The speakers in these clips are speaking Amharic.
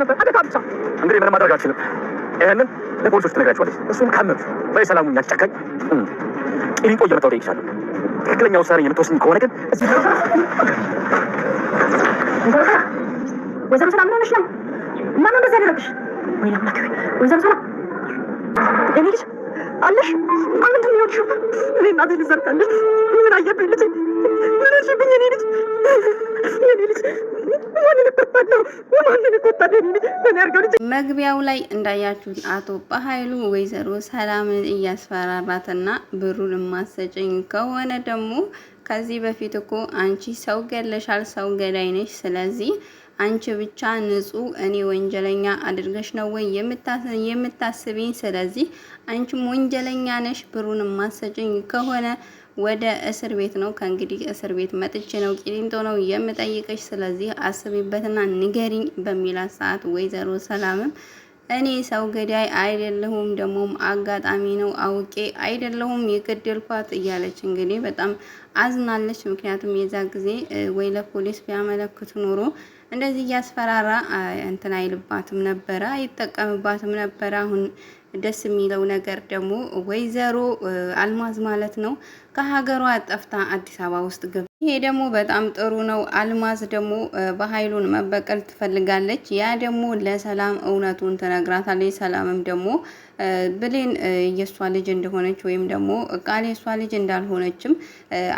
ነበር አደጋ ብቻ። እንግዲህ ምንም ማድረግ አልችልም። ይሄንን ለፖሊሶች ትነግራቸዋለች። እሱም ካመኑት በሰላሙኛ ጫካኝ ቂሊንጦ እየመጣሁ እጠይቅሻለሁ። ትክክለኛ ውሳኔ የምትወስኝ ከሆነ ግን እዚህ ወይዘሮ ሰላም ምን ሆነሽ ነው? ማን እንደዛ ያደረግሽ? ወይ አምላክ ወይዘሮ ሰላም የኔ ልጅ አለሽ? ምንድን ነው የሆንሽው? እኔ እናቴ ልዘርታለች። ምን አየብኝ ልጅ? ምን ሆንሽብኝ? የኔ ልጅ መግቢያው ላይ እንዳያችሁት አቶ በኃይሉ ወይዘሮ ሰላምን እያስፈራራትና ብሩን ማሰጨኝ ከሆነ ደግሞ ከዚህ በፊት እኮ አንቺ ሰው ገለሻል፣ ሰው ገዳይ ነሽ። ስለዚህ አንቺ ብቻ ንጹህ እኔ ወንጀለኛ አድርገሽ ነው ወይ የምታስቢኝ? ስለዚህ አንቺም ወንጀለኛ ነሽ። ብሩን ማሰጨኝ ከሆነ ወደ እስር ቤት ነው። ከእንግዲህ እስር ቤት መጥቼ ነው ቂሊንጦ ነው የምጠይቅሽ። ስለዚህ አስቢበትና ንገሪኝ በሚላት ሰዓት ወይዘሮ ሰላምም እኔ ሰው ገዳይ አይደለሁም፣ ደግሞም አጋጣሚ ነው አውቄ አይደለሁም የገደልኳት እያለች እንግዲህ በጣም አዝናለች። ምክንያቱም የዛ ጊዜ ወይ ለፖሊስ ቢያመለክቱ ኖሮ እንደዚህ እያስፈራራ እንትን አይልባትም ነበረ፣ አይጠቀምባትም ነበረ። አሁን ደስ የሚለው ነገር ደግሞ ወይዘሮ አልማዝ ማለት ነው ከሀገሯ ጠፍታ አዲስ አበባ ውስጥ ገብ ይሄ ደግሞ በጣም ጥሩ ነው። አልማዝ ደግሞ በኃይሉን መበቀል ትፈልጋለች። ያ ደግሞ ለሰላም እውነቱን ትነግራታለች። ሰላምም ደግሞ ብሌን የሷ ልጅ እንደሆነች ወይም ደግሞ ቃል የሷ ልጅ እንዳልሆነችም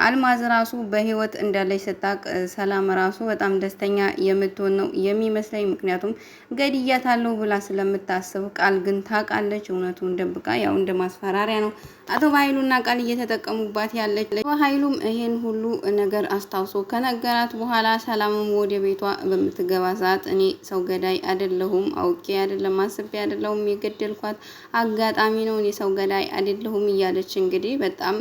አልማዝ ራሱ በህይወት እንዳለች ስታቅ ሰላም ራሱ በጣም ደስተኛ የምትሆን ነው የሚመስለኝ። ምክንያቱም ገድያታለሁ ብላ ስለምታስብ፣ ቃል ግን ታውቃለች። እውነቱን ደብቃ ያው እንደ ማስፈራሪያ ነው አቶ በኃይሉና ቃል እየተጠቀሙባት ያለች። በኃይሉም ይሄን ሁሉ ነገር አስታውሶ ከነገራት በኋላ ሰላምም ወደ ቤቷ በምትገባ ሰዓት እኔ ሰው ገዳይ አይደለሁም፣ አውቄ አይደለም፣ አስቤ አይደለሁም የገደልኳት አጋጣሚ ነው፣ እኔ ሰው ገዳይ አይደለሁም እያለች እንግዲህ በጣም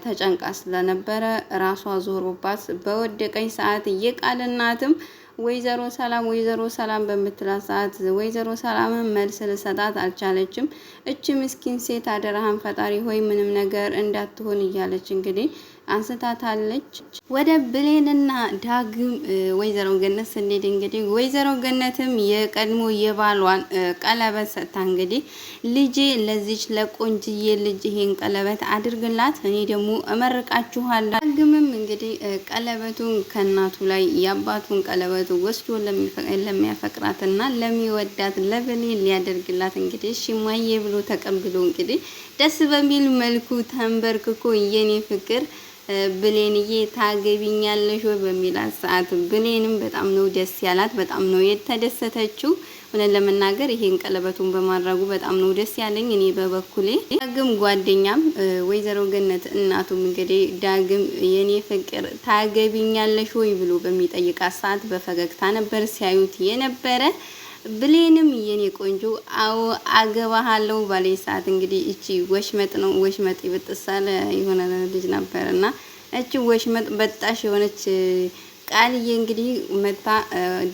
ተጨንቃ ስለነበረ ራሷ ዞሮባት በወደቀኝ ሰዓት የቃል እናትም ወይዘሮ ሰላም በምትላት ሰዓት ወይዘሮ ሰላምን መልስ ልሰጣት አልቻለችም። እቺ ምስኪን ሴት አደራህን ፈጣሪ ሆይ ምንም ነገር እንዳትሆን እያለች እንግዲህ አንስታታለች። ወደ ብሌንና ዳግም ወይዘሮ ገነት ስንሄድ እንግዲህ ወይዘሮ ገነትም የቀድሞ የባሏን ቀለበት ሰጥታ እንግዲህ ልጄ ለዚች ለቆንጅዬ ልጅ ይሄን ቀለበት አድርግላት፣ እኔ ደግሞ እመርቃችኋለሁ። ዳግምም እንግዲህ ቀለበቱን ከእናቱ ላይ የአባቱን ቀለበቱ ወስዶ ለሚያፈቅራትና ለሚወዳት ለብሌን ሊያደርግላት እንግዲህ ሽማዬ ብሎ ተቀብሎ እንግዲህ ደስ በሚል መልኩ ተንበርክኮ የኔ ፍቅር ብሌንዬ ታገቢኛለሽ ወይ በሚላት ሰዓት ብሌንም በጣም ነው ደስ ያላት፣ በጣም ነው የተደሰተችው። እውነት ለመናገር ይሄን ቀለበቱን በማድረጉ በጣም ነው ደስ ያለኝ እኔ በበኩሌ። ዳግም ጓደኛም ወይዘሮ ገነት እናቱም እንግዲህ ዳግም የኔ ፍቅር ታገቢኛለሽ ወይ ብሎ በሚጠይቃት ሰዓት በፈገግታ ነበር ሲያዩት የነበረ። ብሌንም የኔ ቆንጆ አዎ አገባሃለሁ ባለኝ ሰዓት እንግዲህ እቺ ወሽመጥ ነው ወሽመጥ ይበጥሳል የሆነ ልጅ ነበርና እቺ ወሽመጥ በጣሽ የሆነች ቃልዬ እንግዲህ መታ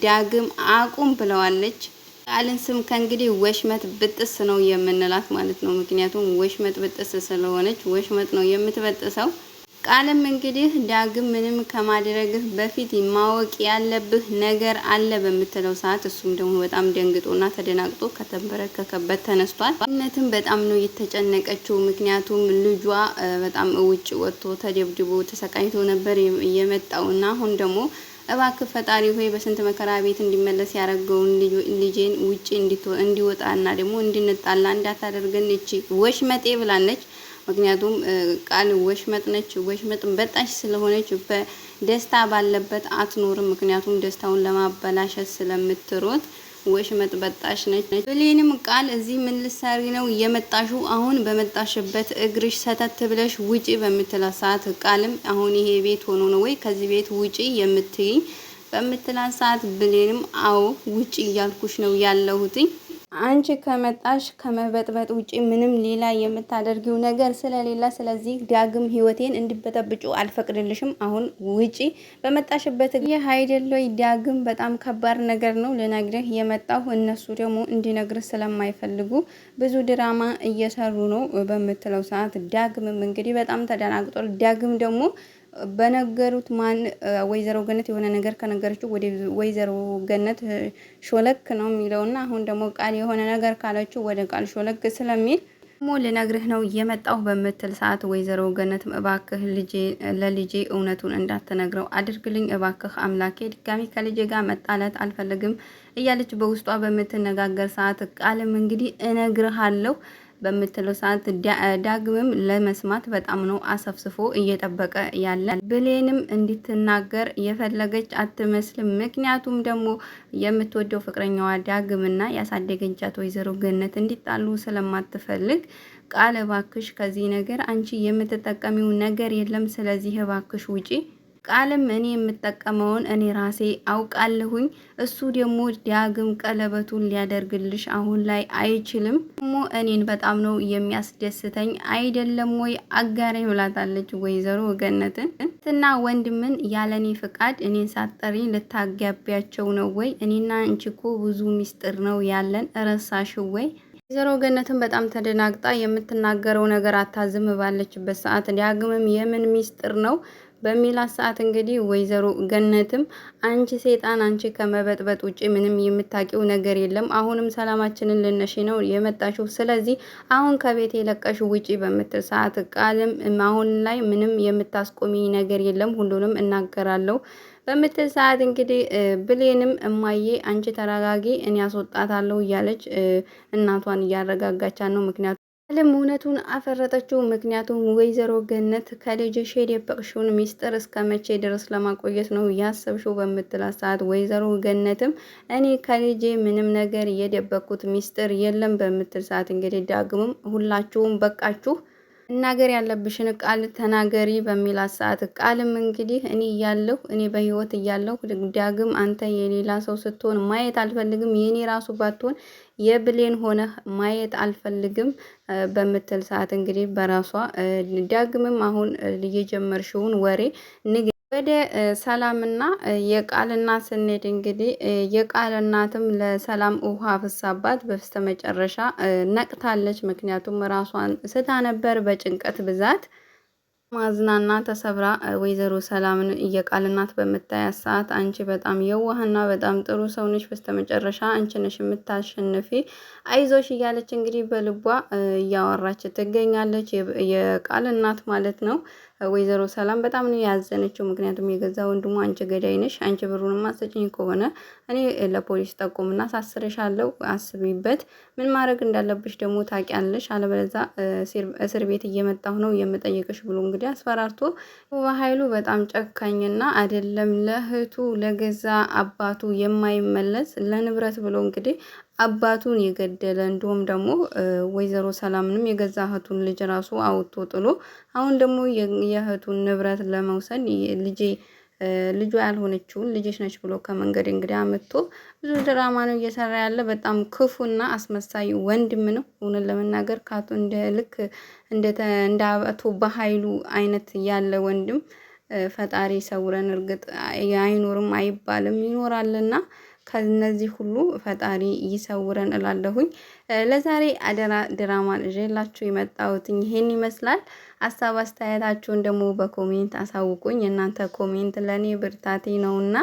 ዳግም አቁም ብለዋለች። ቃልን ስም ከእንግዲህ ወሽመጥ ብጥስ ነው የምንላት ማለት ነው። ምክንያቱም ወሽመጥ ብጥስ ስለሆነች ወሽመጥ ነው የምትበጥሰው። ቃልም እንግዲህ ዳግም ምንም ከማድረግህ በፊት ማወቅ ያለብህ ነገር አለ በምትለው ሰዓት እሱም ደግሞ በጣም ደንግጦና ተደናግጦ ከተንበረከከበት ተነስቷል። እነትም በጣም ነው የተጨነቀችው። ምክንያቱም ልጇ በጣም ውጭ ወጥቶ ተደብድቦ ተሰቃይቶ ነበር የመጣውና አሁን ደግሞ እባክህ ፈጣሪ ሆይ በስንት መከራ ቤት እንዲመለስ ያደረገውን ልጄን ውጪ እንዲወጣና ደግሞ እንድንጣላ እንዳታደርገን እቺ ወሽመጤ ብላለች። ምክንያቱም ቃል ወሽመጥ ነች። ወሽመጥ በጣሽ ስለሆነች በደስታ ባለበት አትኖርም። ምክንያቱም ደስታውን ለማበላሸት ስለምትሮጥ ወሽመጥ በጣሽ ነች። ብሌንም ቃል እዚህ ምን ልትሰሪ ነው የመጣሹ? አሁን በመጣሽበት እግርሽ ሰተት ብለሽ ውጪ በምትላት ሰዓት ቃልም አሁን ይሄ ቤት ሆኖ ነው ወይ ከዚህ ቤት ውጪ የምትይኝ በምትላት ሰዓት ብሌንም አዎ ውጪ እያልኩሽ ነው ያለሁትኝ አንቺ ከመጣሽ ከመበጥበጥ ውጪ ምንም ሌላ የምታደርጊው ነገር ስለሌላ፣ ስለዚህ ዳግም ህይወቴን እንድበጠብጩ አልፈቅድልሽም። አሁን ውጪ በመጣሽበት። ይህ አይደለም ዳግም በጣም ከባድ ነገር ነው ልነግርህ የመጣው። እነሱ ደግሞ እንዲነግርህ ስለማይፈልጉ ብዙ ድራማ እየሰሩ ነው በምትለው ሰዓት ዳግምም እንግዲህ በጣም ተደናግጧል። ዳግም ደግሞ በነገሩት ማን ወይዘሮ ገነት የሆነ ነገር ከነገረችው ወደ ወይዘሮ ገነት ሾለክ ነው የሚለውና አሁን ደግሞ ቃል የሆነ ነገር ካለችው ወደ ቃል ሾለክ ስለሚል ሞ ልነግርህ ነው የመጣው በምትል ሰዓት ወይዘሮ ገነት እባክህ ለልጄ እውነቱን እንዳትነግረው አድርግልኝ እባክህ አምላኬ፣ ድጋሚ ከልጄ ጋር መጣላት አልፈልግም እያለች በውስጧ በምትነጋገር ሰዓት ቃልም እንግዲህ እነግርሃለሁ በምትለው ሰዓት ዳግምም ለመስማት በጣም ነው አሰፍስፎ እየጠበቀ ያለ። ብሌንም እንድትናገር የፈለገች አትመስልም። ምክንያቱም ደግሞ የምትወደው ፍቅረኛዋ ዳግምና ያሳደገቻት ወይዘሮ ገነት እንዲጣሉ ስለማትፈልግ ቃል እባክሽ ከዚህ ነገር አንቺ የምትጠቀሚው ነገር የለም፣ ስለዚህ እባክሽ ውጪ። ቃልም እኔ የምጠቀመውን እኔ ራሴ አውቃለሁኝ። እሱ ደግሞ ዳግም ቀለበቱን ሊያደርግልሽ አሁን ላይ አይችልም። ደግሞ እኔን በጣም ነው የሚያስደስተኝ አይደለም ወይ አጋሬ ብላታለች ወይዘሮ ገነትን። እና ወንድምን ያለኔ ፍቃድ እኔን ሳትጠሪ ልታጋቢያቸው ነው ወይ? እኔና አንቺ እኮ ብዙ ሚስጥር ነው ያለን፣ ረሳሽው ወይ? ወይዘሮ ገነትን በጣም ተደናግጣ የምትናገረው ነገር አታዝም ባለችበት ሰዓት ዳግምም የምን ሚስጥር ነው በሚላት ሰዓት እንግዲህ ወይዘሮ ገነትም አንቺ ሴጣን፣ አንቺ ከመበጥበጥ ውጪ ምንም የምታውቂው ነገር የለም። አሁንም ሰላማችንን ልነሽ ነው የመጣሽው። ስለዚህ አሁን ከቤት የለቀሽ ውጪ በምትል ሰዓት ቃልም አሁን ላይ ምንም የምታስቆሚ ነገር የለም፣ ሁሉንም እናገራለሁ በምትል ሰዓት እንግዲህ ብሌንም እማዬ አንቺ ተረጋጊ፣ እኔ ያስወጣታለሁ እያለች እናቷን እያረጋጋቻት ነው። ምክንያቱም ቃልም እውነቱን አፈረጠችው። ምክንያቱም ወይዘሮ ገነት ከልጅሽ የደበቅሽውን ሚስጥር እስከ መቼ ድረስ ለማቆየት ነው ያሰብሽው በምትላት ሰዓት ወይዘሮ ገነትም እኔ ከልጄ ምንም ነገር የደበቅኩት ሚስጥር የለም በምትል ሰዓት እንግዲህ ዳግምም ሁላችሁም በቃችሁ፣ እናገር ያለብሽን ቃል ተናገሪ በሚላት ሰዓት ቃልም እንግዲህ እኔ በህይወት እያለሁ ዳግም አንተ የሌላ ሰው ስትሆን ማየት አልፈልግም፣ የኔ ራሱ ባትሆን የብሌን ሆነ ማየት አልፈልግም በምትል ሰዓት እንግዲህ በራሷ ዳግምም አሁን የጀመርሽውን ወሬ ወደ ሰላምና የቃል እናት ስንሄድ እንግዲህ የቃል እናትም ለሰላም ውሃ ፍሳባት በስተመጨረሻ ነቅታለች። ምክንያቱም ራሷን ስታ ነበር በጭንቀት ብዛት ማዝናና ተሰብራ ወይዘሮ ሰላምን የቃል እናት በምታያት ሰዓት አንቺ በጣም የዋህና በጣም ጥሩ ሰው ነሽ፣ በስተመጨረሻ አንቺ ነሽ የምታሸንፊ፣ አይዞሽ እያለች እንግዲህ በልቧ እያወራች ትገኛለች። የቃል እናት ማለት ነው። ወይዘሮ ሰላም በጣም ነው ያዘነችው። ምክንያቱም የገዛ ወንድሟ አንቺ ገዳይ ነሽ፣ አንቺ ብሩን ማሰጭኝ ከሆነ እኔ ለፖሊስ ጠቁምና ሳስረሻለሁ፣ አስቢበት፣ ምን ማድረግ እንዳለብሽ ደግሞ ታውቂያለሽ፣ አለበለዚያ እስር ቤት እየመጣሁ ነው የምጠይቅሽ ብሎ እንግዲህ አስፈራርቶ በኃይሉ በጣም ጨካኝና አይደለም ለእህቱ ለገዛ አባቱ የማይመለስ ለንብረት ብሎ እንግዲህ አባቱን የገደለ እንዲሁም ደግሞ ወይዘሮ ሰላምንም የገዛ እህቱን ልጅ ራሱ አውጥቶ ጥሎ አሁን ደግሞ የእህቱን ንብረት ለመውሰድ ልጇ ያልሆነችውን ልጅሽ ነች ብሎ ከመንገድ እንግዲህ አመጥቶ ብዙ ድራማ ነው እየሰራ ያለ። በጣም ክፉና አስመሳይ ወንድም ነው። እውነት ለመናገር ካቱ እንደ አቶ በኃይሉ አይነት ያለ ወንድም ፈጣሪ ሰውረን። እርግጥ አይኖርም አይባልም ይኖራልና ከነዚህ ሁሉ ፈጣሪ ይሰውረን እላለሁኝ። ለዛሬ አደራ ድራማን ይዤላችሁ የመጣሁት ይሄን ይመስላል። ሀሳብ አስተያየታችሁን ደግሞ በኮሜንት አሳውቁኝ። እናንተ ኮሜንት ለኔ ብርታቴ ነውና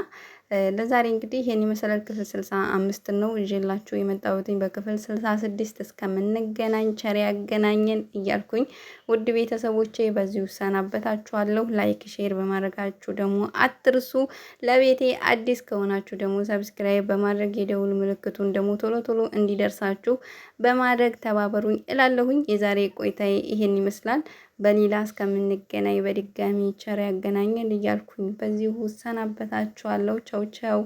ለዛሬ እንግዲህ ይሄን ይመስላል። ክፍል 65 ነው ይዤላችሁ የመጣሁትኝ። በክፍል 66 እስከምንገናኝ ቸር ያገናኘን እያልኩኝ ውድ ቤተሰቦቼ በዚሁ ሰናበታችኋለሁ። ላይክ ሼር በማድረጋችሁ ደግሞ አትርሱ። ለቤቴ አዲስ ከሆናችሁ ደግሞ ሰብስክራይብ በማድረግ የደውል ምልክቱን ደግሞ ቶሎ ቶሎ እንዲደርሳችሁ በማድረግ ተባበሩኝ እላለሁኝ። የዛሬ ቆይታዬ ይሄን ይመስላል። በሌላ እስከምንገናኝ በድጋሚ ቸር ያገናኘን እያልኩኝ በዚሁ ሰናበታችኋለሁ። ቻው ቻው።